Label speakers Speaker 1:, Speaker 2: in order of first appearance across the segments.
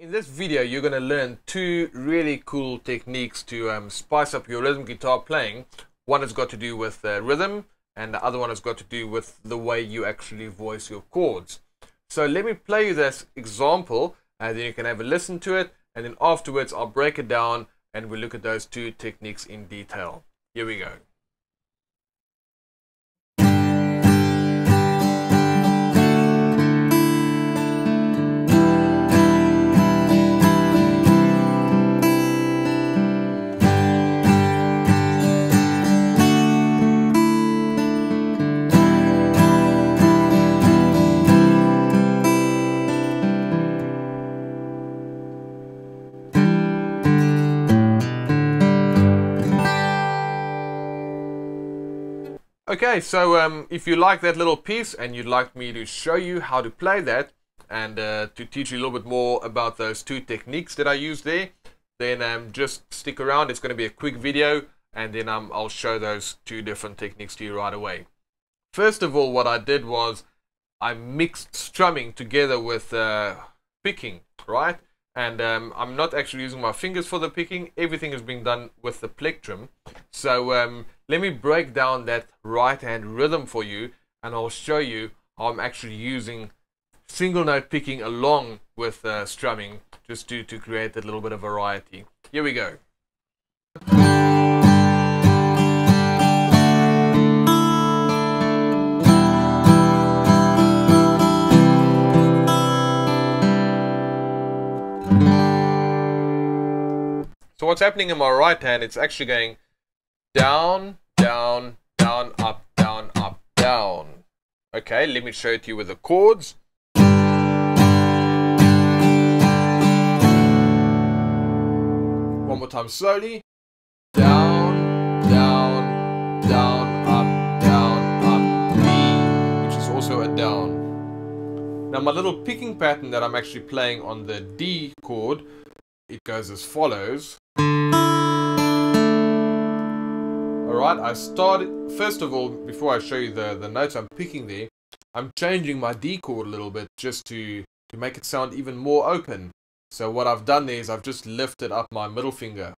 Speaker 1: In this video, you're going to learn two really cool techniques to spice up your rhythm guitar playing. One has got to do with rhythm, and the other one has got to do with the way you actually voice your chords. So let me play you this example, and then you can have a listen to it, and then afterwards I'll break it down and we'll look at those two techniques in detail. Here we go. Okay, so if you like that little piece and you'd like me to show you how to play that and to teach you a little bit more about those two techniques that I use there, then just stick around. It's going to be a quick video, and then I'll show those two different techniques to you right away. First of all, what I did was I mixed strumming together with picking, right? And I'm not actually using my fingers for the picking. Everything is being done with the plectrum. So let me break down that right hand rhythm for you, and I'll show you how I'm actually using single note picking along with strumming, just to create a little bit of variety. Here we go. So what's happening in my right hand, it's actually going down, down, down, up, down, up, down. Okay, let me show it to you with the chords. One more time slowly. Down, down, down, up, B, which is also a down. Now my little picking pattern that I'm actually playing on the D chord, it goes as follows. Alright, I started, first of all, before I show you the notes I'm picking there, I'm changing my D chord a little bit just to make it sound even more open. So what I've done there is I've just lifted up my middle finger.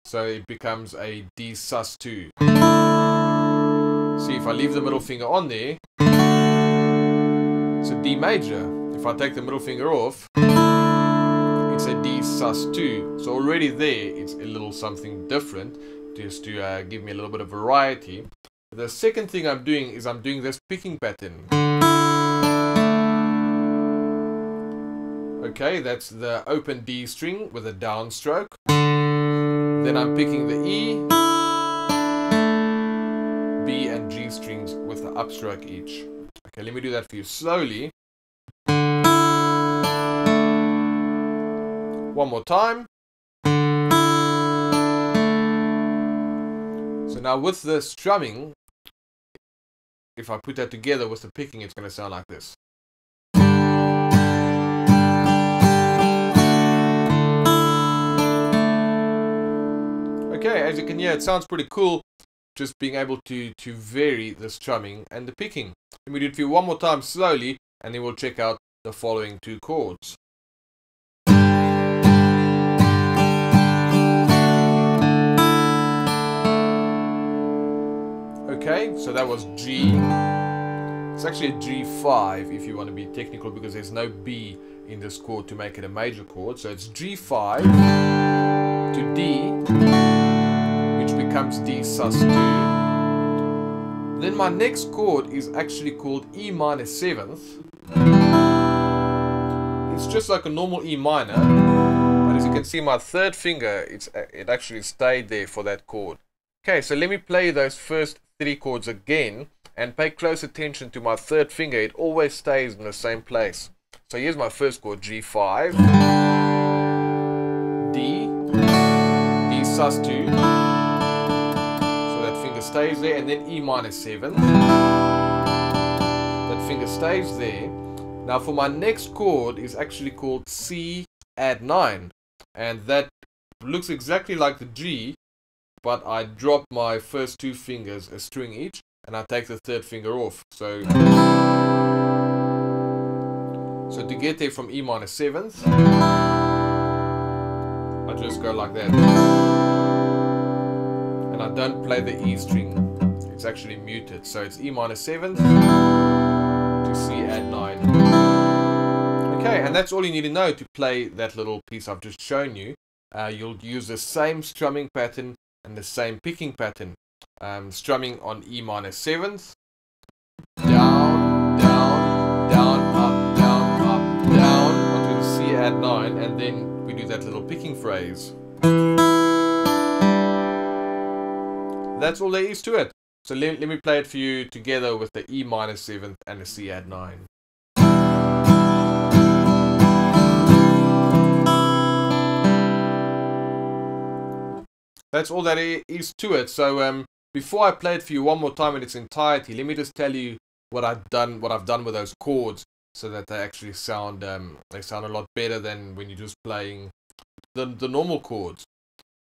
Speaker 1: So it becomes a D sus2. See, if I leave the middle finger on there, it's a D major. If I take the middle finger off, it's a D sus2. So already there, it's a little something different, just to give me a little bit of variety. The second thing I'm doing is I'm doing this picking pattern. Okay, that's the open D string with a downstroke. Then I'm picking the E, B and G strings with the upstroke each. Okay, let me do that for you slowly. One more time. So now with the strumming, if I put that together with the picking, it's going to sound like this. Okay, as you can hear, it sounds pretty cool, just being able to vary the strumming and the picking. Let me do it for you one more time slowly, and then we'll check out the following two chords. Okay, so that was G. It's actually a G5 if you want to be technical, because there's no B in this chord to make it a major chord. So it's G5 to D, which becomes D sus2. Then my next chord is actually called E minor 7th. It's just like a normal E minor, but as you can see, my third finger, it actually stayed there for that chord. Okay, so let me play those first three chords again, and pay close attention to my third finger. It always stays in the same place. So here's my first chord, G5, D, D sus2, so that finger stays there, and then E minor 7, that finger stays there. Now for my next chord is actually called C add 9, and that looks exactly like the G, but I drop my first two fingers a string each, and I take the third finger off. So So to get there from E minor 7th, I just go like that. And I don't play the E string. It's actually muted. So it's E minor 7th to C add 9. Okay, and that's all you need to know to play that little piece I've just shown you. You'll use the same strumming pattern and the same picking pattern. Strumming on E minor 7th. Down, down, down, up, down, up, down, onto the C add 9, and then we do that little picking phrase. That's all there is to it. So let me play it for you together with the E minor 7th and the C add 9. That's all that is to it. So before I play it for you one more time in its entirety, let me just tell you what I've done with those chords, so that they actually sound a lot better than when you're just playing the normal chords.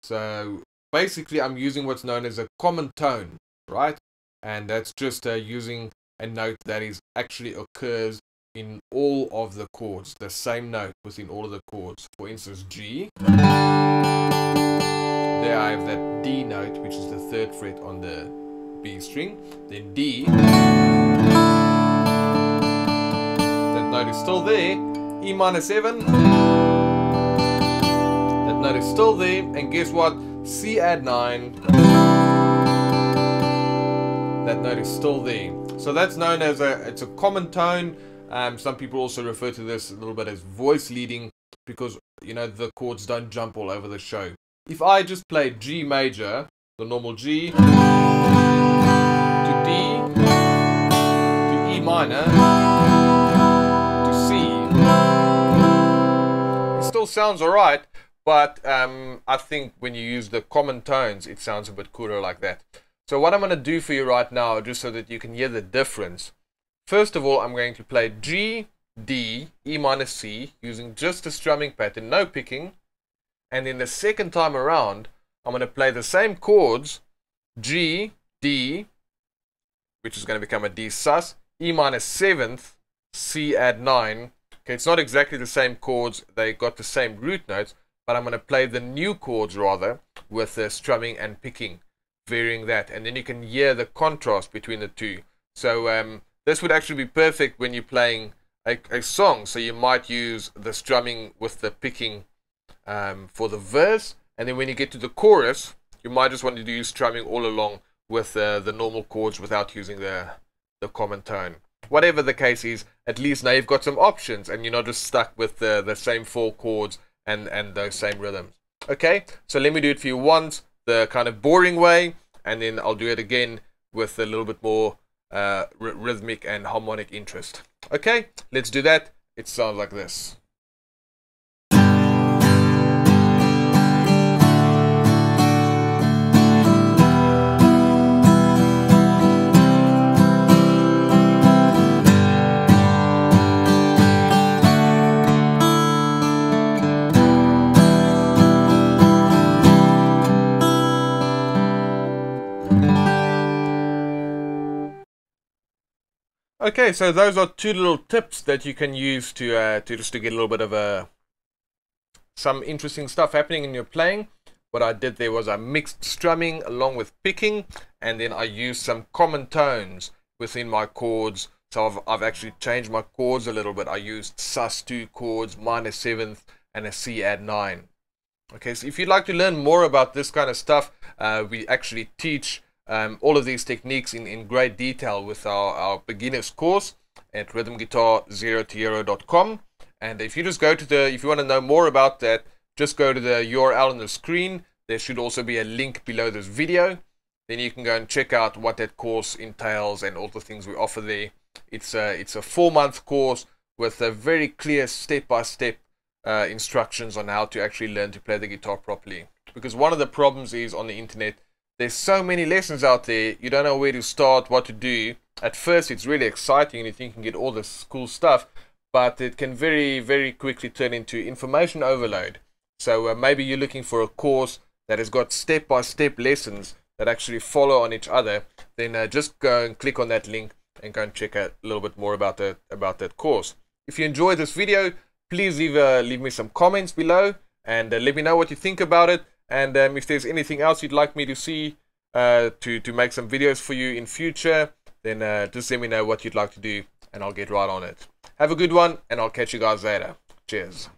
Speaker 1: So basically, I'm using what's known as a common tone, right? And that's just using a note that actually occurs in all of the chords, the same note within all of the chords. For instance, G. There I have that D note, which is the 3rd fret on the B string. Then D. That note is still there. E minor 7. That note is still there. And guess what? C add 9. That note is still there. So that's known as it's a common tone. Some people also refer to this a little bit as voice leading, because you know the chords don't jump all over the show. If I just play G major, the normal G, to D, to E minor, to C, it still sounds alright, but I think when you use the common tones, it sounds a bit cooler like that. So what I'm going to do for you right now, just so that you can hear the difference, first of all, I'm going to play G, D, E minor, C, using just a strumming pattern, no picking. And then the second time around, I'm going to play the same chords, G, D, which is going to become a D sus, E minor 7th, C add 9. Okay, it's not exactly the same chords, they got the same root notes, but I'm going to play the new chords rather with the strumming and picking, varying that. And then you can hear the contrast between the two. So this would actually be perfect when you're playing a song. So you might use the strumming with the picking for the verse, and then when you get to the chorus, you might just want to use strumming all along with the normal chords without using the common tone. Whatever the case is, at least now you've got some options, and you're not just stuck with the same 4 chords and those same rhythms. Okay, so let me do it for you once, the kind of boring way, and then I'll do it again with a little bit more rhythmic and harmonic interest. Okay, let's do that. It sounds like this. Okay, so those are 2 little tips that you can use to get a little bit of some interesting stuff happening in your playing. What I did there was I mixed strumming along with picking, and then I used some common tones within my chords. So I've actually changed my chords a little bit. I used sus2 chords, minor 7th, and a C add 9. Okay, so if you'd like to learn more about this kind of stuff, we actually teach all of these techniques in great detail with our beginners course at rhythmguitar0to0.com. And if you just go to if you want to know more about that, just go to the URL on the screen. There should also be a link below this video. Then you can go and check out what that course entails and all the things we offer there. It's a 4-month course with a very clear step-by-step instructions on how to actually learn to play the guitar properly. Because one of the problems is on the internet, there's so many lessons out there, you don't know where to start, what to do. At first it's really exciting and you think you can get all this cool stuff, but it can very, very quickly turn into information overload. So maybe you're looking for a course that has got step-by-step lessons that actually follow on each other. Then just go and click on that link and go and check out a little bit more about that course. If you enjoyed this video, please leave me some comments below and let me know what you think about it. And if there's anything else you'd like me to see, to make some videos for you in future, then just let me know what you'd like to do and I'll get right on it. Have a good one, and I'll catch you guys later. Cheers.